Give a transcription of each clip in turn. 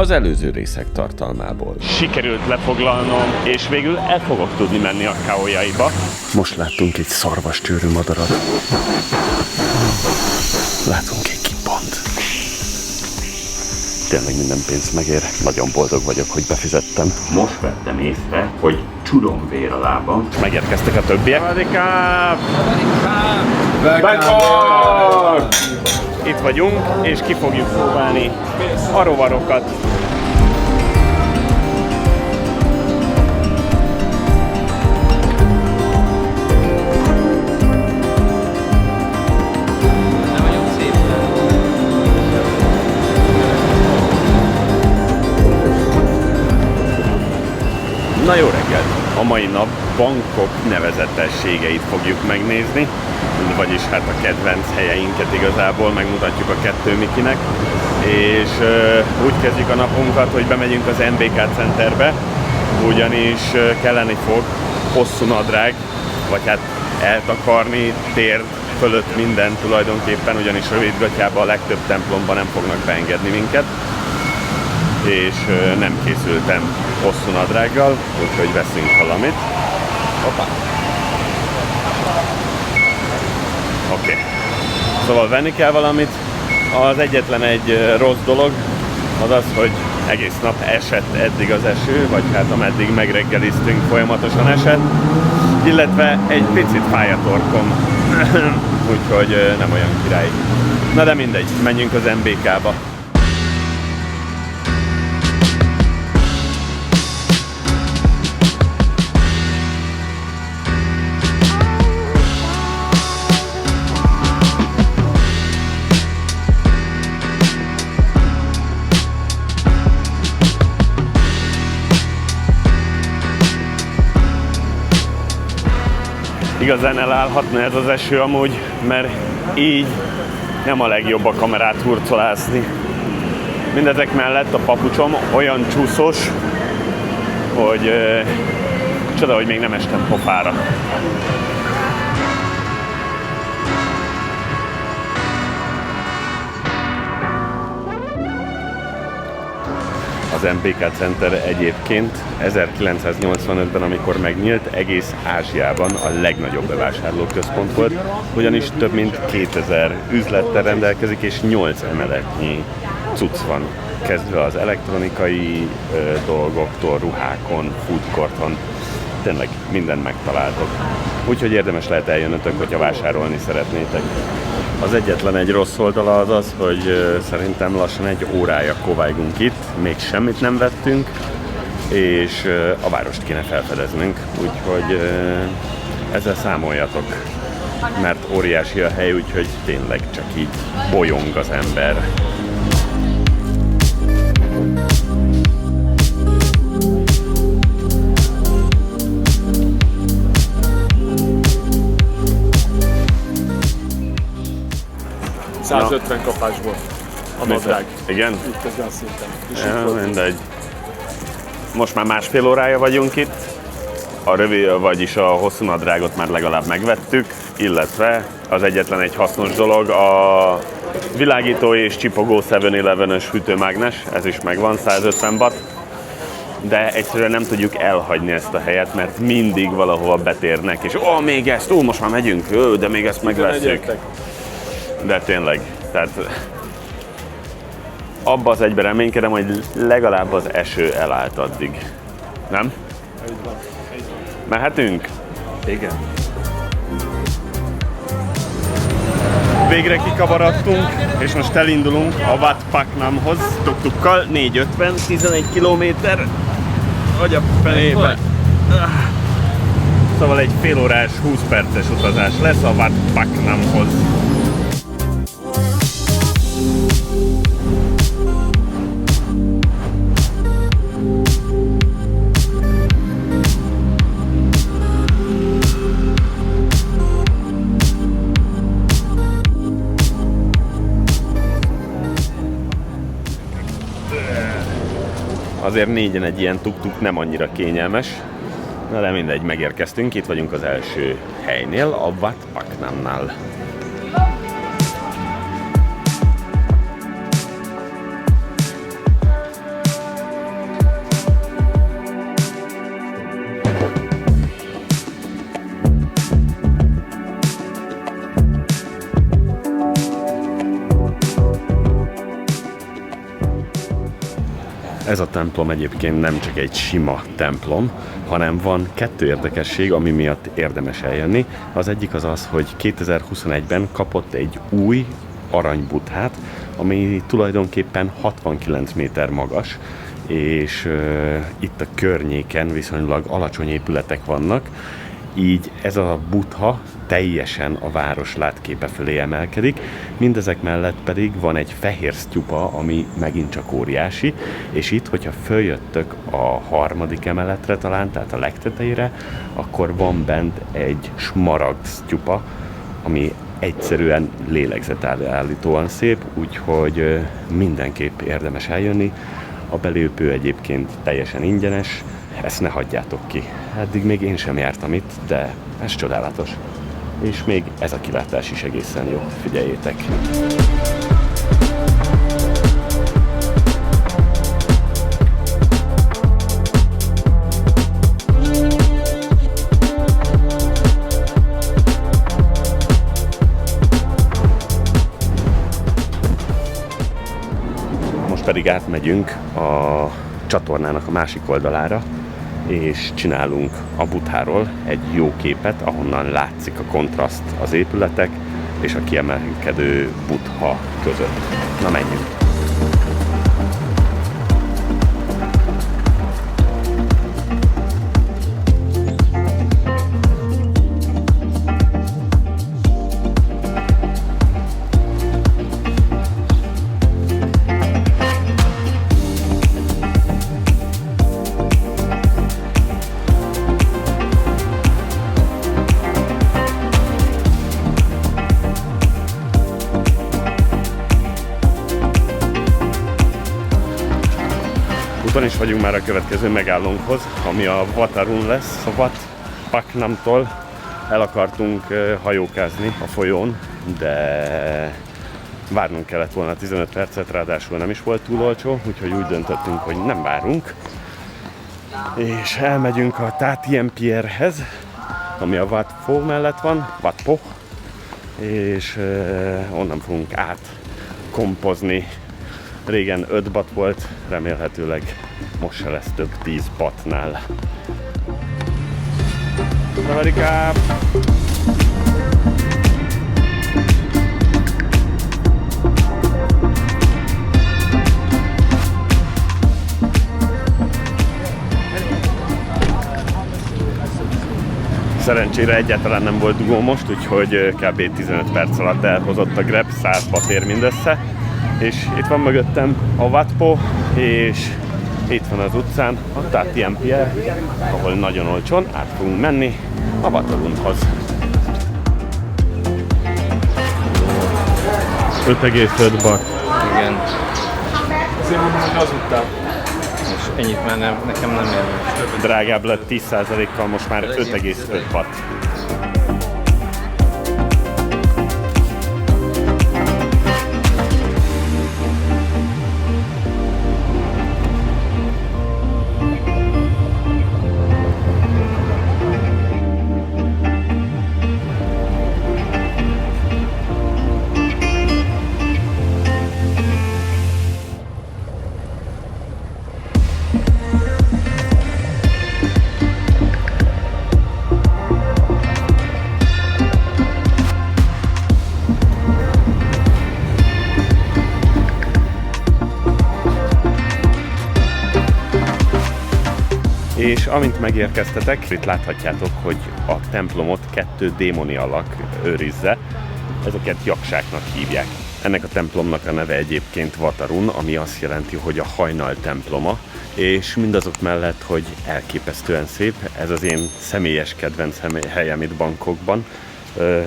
az előző részek tartalmából. Sikerült lefoglalnom, és végül el fogok tudni menni a Kaohaiba. Most láttunk egy szarvascsőrű madarat. Látunk egy kippant. Tényleg minden pénzt megér. Nagyon boldog vagyok, hogy befizettem. Most vettem észre, hogy csuromvér a lábam. Megérkeztek a többiek. Bangkok! Itt vagyunk, és ki fogjuk próbálni a rovarokat. Na jó reggelt! A mai nap Bangkok nevezetességeit fogjuk megnézni, vagyis hát a kedvenc helyeinket igazából megmutatjuk a kettő Mikinek, és úgy kezdjük a napunkat, hogy bemegyünk az MBK Centerbe, ugyanis kelleni fog hosszú nadrág, vagy hát eltakarni térd fölött minden tulajdonképpen, ugyanis rövidgatjában a legtöbb templomban nem fognak beengedni minket, és nem készültem hosszú nadrággal, úgyhogy veszünk valamit. Hoppá! Oké. Szóval venni kell valamit. Az egyetlen egy rossz dolog az az, hogy egész nap esett eddig az eső, vagy hát ameddig megreggeliztünk, folyamatosan esett, illetve egy picit fáj a torkom, úgyhogy nem olyan király. Na de mindegy, menjünk az MBK-ba. Igazán elállhatna ez az eső amúgy, mert így nem a legjobb a kamerát hurcolászni. Mindezek mellett a papucsom olyan csúszós, hogy csoda, hogy még nem estem pofára. Az MBK Center egyébként 1985-ben, amikor megnyílt, egész Ázsiában a legnagyobb bevásárlóközpont volt, ugyanis több mint 2000 üzlettel rendelkezik, és 8 emeletnyi cucc van. Kezdve az elektronikai dolgoktól, ruhákon, food courton, tényleg mindent megtaláltok. Úgyhogy érdemes lehet eljönnötök, hogyha vásárolni szeretnétek. Az egyetlen egy rossz oldala az az, hogy szerintem lassan egy órája kovájgunk itt, még semmit nem vettünk, és a várost kéne felfedeznünk, úgyhogy ezzel számoljatok, mert óriási a hely, úgyhogy tényleg csak így bolyong az ember. Na. 150 kapásból a nadrág. Igen? Itt ezen a szinten. Ja, mindegy. Most már másfél órája vagyunk itt. A rövid, vagyis a hosszú nadrágot már legalább megvettük, illetve az egyetlen egy hasznos dolog, a világító és csipogó 7-Eleven-ös hűtőmágnes, ez is megvan, 150 watt. De egyszerűen nem tudjuk elhagyni ezt a helyet, mert mindig valahova betérnek, és még ezt, most már megyünk, de még ezt megvesszük. De tényleg, tehát abba az egyben reménykedem, hogy legalább az eső elállt addig. Nem? Így van. Mehetünk? Igen. Végre kikavaradtunk, és most elindulunk a Wat Paknamhoz tuk-tukkal, 450, 11 kilométer, vagy a fenébe. Szóval egy fél órás, 20 perces utazás lesz a Wat Paknamhoz. Azért négyen egy ilyen tuk-tuk nem annyira kényelmes, na de mindegy, megérkeztünk, itt vagyunk az első helynél, a Wat Paknamnál. Ez a templom egyébként nem csak egy sima templom, hanem van 2 érdekesség, ami miatt érdemes eljönni. Az egyik az az, hogy 2021-ben kapott egy új aranybuthát, ami tulajdonképpen 69 méter magas, és itt a környéken viszonylag alacsony épületek vannak, így ez a butha teljesen a város látképe fölé emelkedik, mindezek mellett pedig van egy fehér sztyupa, ami megint csak óriási, és itt, hogyha följöttök a 3. emeletre talán, tehát a legtetejére, akkor van bent egy smaragd sztyupa, ami egyszerűen lélegzetállítóan szép, úgyhogy mindenképp érdemes eljönni. A belépő egyébként teljesen ingyenes, ezt ne hagyjátok ki. Eddig még én sem jártam itt, de ez csodálatos. És még ez a kilátás is egészen jó, figyeljétek! Most pedig átmegyünk a csatornának a másik oldalára, és csinálunk a butháról egy jó képet, ahonnan látszik a kontraszt az épületek és a kiemelkedő butha között. Na, menjünk! Úton is vagyunk már a következő megállónkhoz, ami a Wat Arun lesz, a Wat Paknamtól. El akartunk hajókázni a folyón, de várnunk kellett volna 15 percet, ráadásul nem is volt túl olcsó, úgyhogy úgy döntöttünk, hogy nem várunk. És elmegyünk a Tátien Pierhez, ami a Wat Pho mellett van, Wat Pho, és onnan fogunk átkompozni. Régen 5 bat volt, remélhetőleg most se lesz több 10 batnál. Sawadee-krap! Szerencsére egyáltalán nem volt dugó most, úgyhogy kb. 15 perc alatt elhozott a Grab, 100 bat ér mindössze. És itt van mögöttem a Wat Pho, és itt van az utcán a Tátien Pier, ahol nagyon olcsón át fogunk menni a Wat Arunhoz. 5,5 bat. Igen, Azért mondom, hogy hazudtál. és ennyit már nekem nem érdemes. Drágább lett 10%-kal, most már 5,5 bat. És amint megérkeztetek, itt láthatjátok, hogy a templomot 2 démoni alak őrizze. Ezeket jaksáknak hívják. Ennek a templomnak a neve egyébként Wat Arun, ami azt jelenti, hogy a hajnal temploma, és mindazok mellett, hogy elképesztően szép, ez az én személyes kedvenc helyem itt Bangkokban.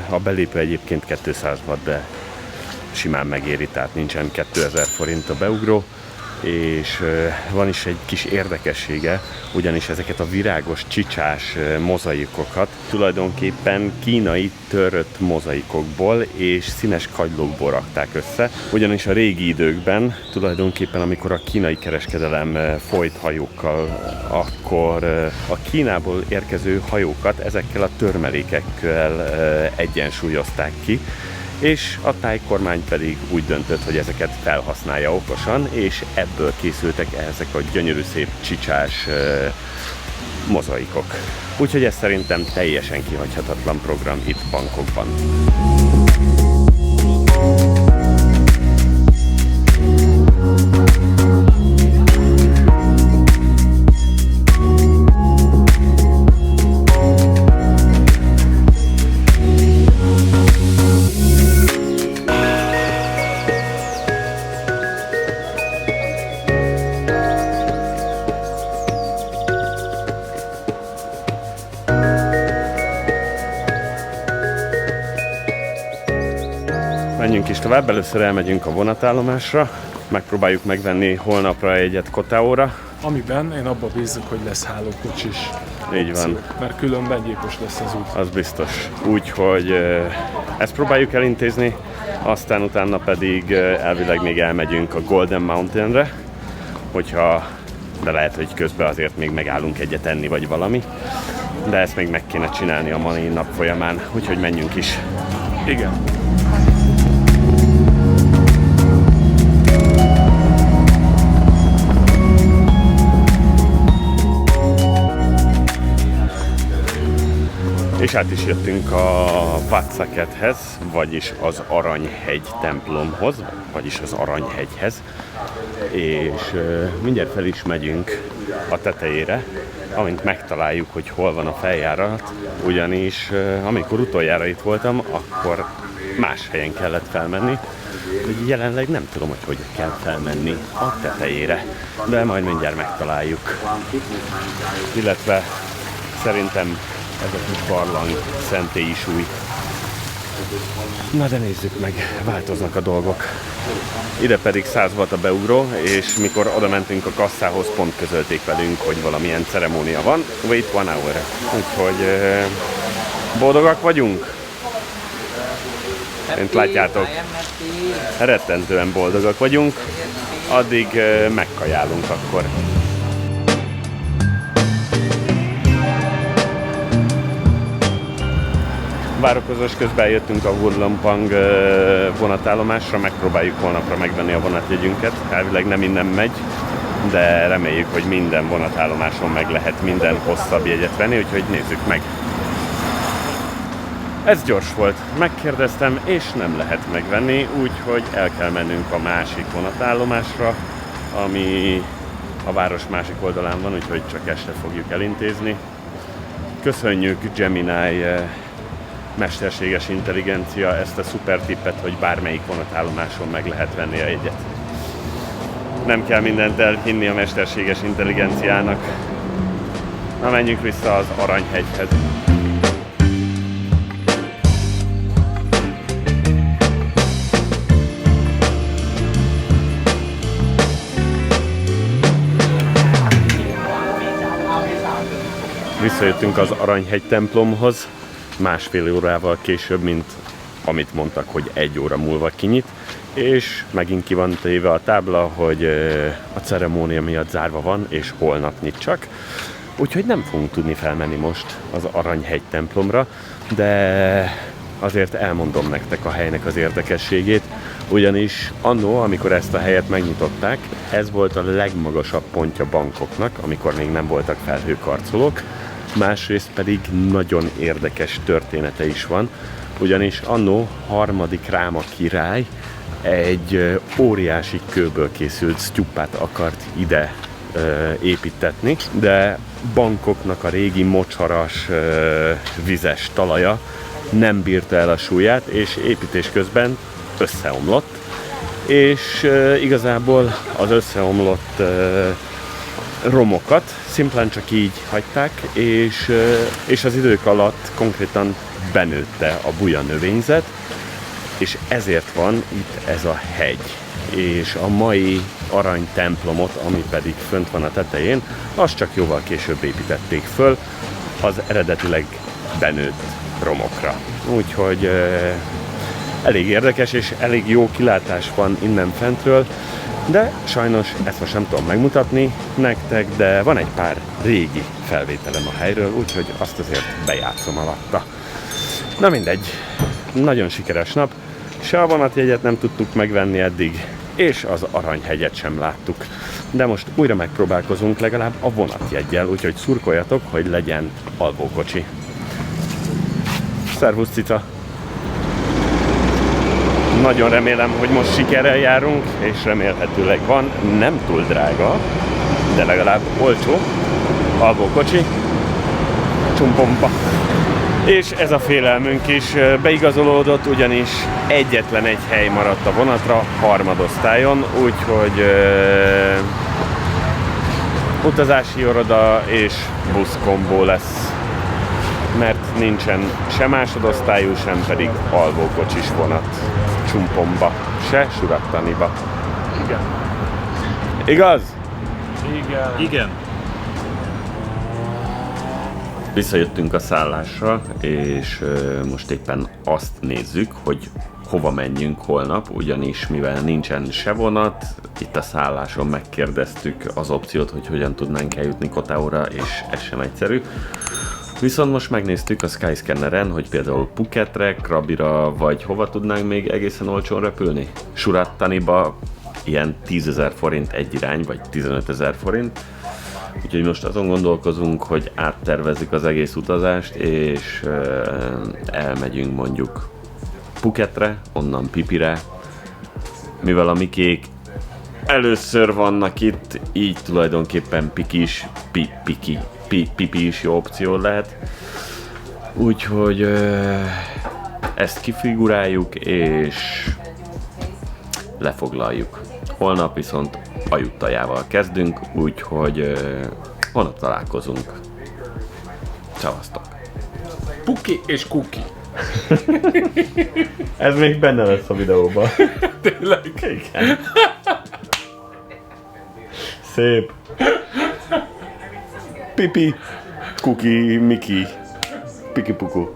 A belépő egyébként 200 watt, de simán megéri, tehát nincsen 2000 forint a beugró. És van is egy kis érdekessége, ugyanis ezeket a virágos csicsás mozaikokat tulajdonképpen kínai törött mozaikokból és színes kagylókból rakták össze, ugyanis a régi időkben tulajdonképpen amikor a kínai kereskedelem folyt hajókkal, akkor a Kínából érkező hajókat ezekkel a törmelékekkel egyensúlyozták ki, és a tájkormány pedig úgy döntött, hogy ezeket felhasználja okosan, és ebből készültek ezek a gyönyörű szép csicsás mozaikok. Úgyhogy ez szerintem teljesen kihagyhatatlan program itt Bangkokban. Menjünk is tovább, először elmegyünk a vonatállomásra, megpróbáljuk megvenni holnapra egyet Koh Tao-ra. Amiben én abba bízok, hogy lesz hálókocsis. Így van. Mert különben gyilkos lesz az út. Az biztos. Úgyhogy ezt próbáljuk elintézni, aztán utána pedig elvileg még elmegyünk a Golden Mountainre, de lehet, hogy közben azért még megállunk egyet enni vagy valami, de ezt még meg kéne csinálni a mai nap folyamán, úgyhogy menjünk is. Igen. És át is jöttünk a Wat Sakethez, vagyis az Aranyhegy templomhoz, vagyis az Aranyhegyhez, és mindjárt fel is megyünk a tetejére, amint megtaláljuk, hogy hol van a feljárat, ugyanis amikor utoljára itt voltam, akkor más helyen kellett felmenni, hogy jelenleg nem tudom, hogy kell felmenni a tetejére, de majd mindjárt megtaláljuk. Illetve szerintem ez a kis barlang szentélyi súly. Na de nézzük meg, változnak a dolgok. Ide pedig 100 watt a beugró, és mikor oda mentünk a kasszához, pont közölték velünk, hogy valamilyen ceremónia van. Wait 1 hour. Úgyhogy boldogak vagyunk. Mint látjátok, rettentően boldogak vagyunk. Addig megkajálunk akkor. Várakozás közben jöttünk a Vunlongpang vonatállomásra, megpróbáljuk holnapra megvenni a vonatjegyünket. Elvileg nem innen megy, de reméljük, hogy minden vonatállomáson meg lehet minden hosszabb jegyet venni, úgyhogy nézzük meg. Ez gyors volt, megkérdeztem, és nem lehet megvenni, úgyhogy el kell mennünk a másik vonatállomásra, ami a város másik oldalán van, úgyhogy csak este fogjuk elintézni. Köszönjük Gemini mesterséges intelligencia ezt a szuper tippet, hogy bármelyik vonatállomáson meg lehet venni a jegyet. Nem kell mindent elhinni a mesterséges intelligenciának. Na, menjünk vissza az Aranyhegyhez. Visszajöttünk az Aranyhegy templomhoz, másfél órával később, mint amit mondtak, hogy 1 óra múlva kinyit, és megint ki van téve a tábla, hogy a ceremónia miatt zárva van, és holnap nyit csak. Úgyhogy nem fogunk tudni felmenni most az Aranyhegy templomra, de azért elmondom nektek a helynek az érdekességét, ugyanis annó, amikor ezt a helyet megnyitották, ez volt a legmagasabb pontja Bangkoknak, amikor még nem voltak felhőkarcolók, másrészt pedig nagyon érdekes története is van, ugyanis annó harmadik Ráma király egy óriási kőből készült sztyupát akart ide építetni, de Bangkoknak a régi mocsaras vizes talaja nem bírta el a súlyát, és építés közben összeomlott, és igazából az összeomlott romokat szimplán csak így hagyták, és az idők alatt konkrétan benőtte a buja növényzet, és ezért van itt ez a hegy. És a mai aranytemplomot, ami pedig fönt van a tetején, azt csak jóval később építették föl az eredetileg benőtt romokra. Úgyhogy elég érdekes és elég jó kilátás van innen fentről, de sajnos ezt most nem tudom megmutatni nektek, de van egy pár régi felvételem a helyről, úgyhogy azt azért bejátszom alatta. Na mindegy, nagyon sikeres nap, Se a vonatjegyet nem tudtuk megvenni eddig, és az Aranyhegyet sem láttuk. De most újra megpróbálkozunk legalább a vonatjeggyel, úgyhogy szurkoljatok, hogy legyen alvókocsi. Szervusz, cica! Nagyon remélem, hogy most sikerrel járunk, és remélhetőleg van, nem túl drága, de legalább olcsó alvókocsi, csumpompa. És ez a félelmünk is beigazolódott, ugyanis egyetlen egy hely maradt a vonatra, harmadosztályon, úgyhogy utazási iroda és buszkombó lesz, mert nincsen se másodosztályú, sem pedig alvókocsis vonat Csumpomba, se Surattaniba. Igen. Igaz? Igen. Igen. Visszajöttünk a szállásra, és most éppen azt nézzük, hogy hova menjünk holnap, ugyanis mivel nincsen se vonat, itt a szálláson megkérdeztük az opciót, hogy hogyan tudnánk eljutni Kotaura, és ez sem egyszerű. Viszont most megnéztük a Skyscanneren, hogy például Phuketre, Krabira, vagy hova tudnánk még egészen olcsón repülni. Surattaniba ilyen 10 000 forint egy irány, vagy 15 000 forint. Úgyhogy most azon gondolkozunk, hogy áttervezzük az egész utazást, és elmegyünk mondjuk Phuketre, onnan Phipire. Mivel a Mikék először vannak itt, így tulajdonképpen Pipi is jó opció lehet. Úgyhogy ezt kifiguráljuk és lefoglaljuk. Holnap viszont Ajuttajával kezdünk, úgyhogy holnap találkozunk. Szevasztok! Puki és Kuki. Ez még benne lesz a videóban. Tényleg? Igen. Szép. Pipi, Kuki, Miki, Piki Puku.